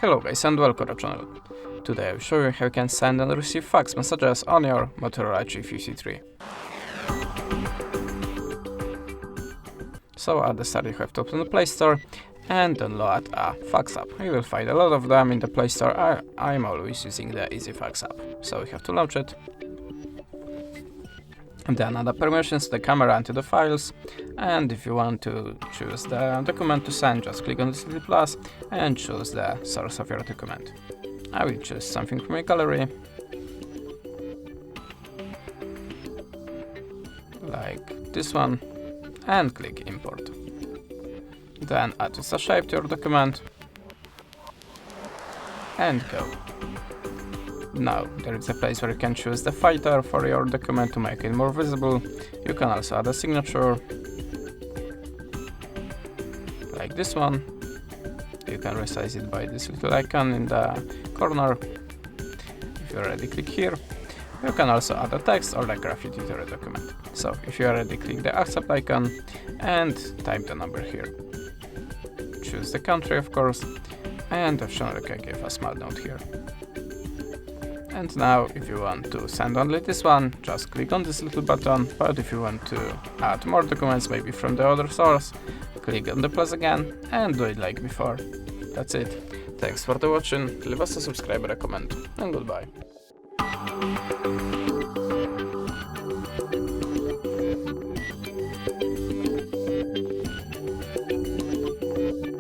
Hello guys and welcome to the channel. Today I will show you how you can send and receive fax messages on your Motorola G53. So at the start you have to open the Play Store and download a fax app. You will find a lot of them in the Play Store. I'm always using the Use Fax App. So you have to launch it. And then add the permissions to the camera and to the files, and if you want to choose the document to send, just click on this little plus and choose the source of your document. I will choose something from my gallery, like this one, and click import. Then add just a shape to your document and go. Now, there is a place where you can choose the filter for your document to make it more visible. You can also add a signature, like this one. You can resize it by this little icon in the corner. If you already click here, you can also add a text or like graffiti to your document. So, if you already click the accept icon and type the number here. Choose the country, of course, and optionally you can give a small note here. And now, if you want to send only this one, just click on this little button, but if you want to add more documents, maybe from the other source, click on the plus again, and do it like before. That's it. Thanks for watching, leave us a subscribe and a comment, and goodbye.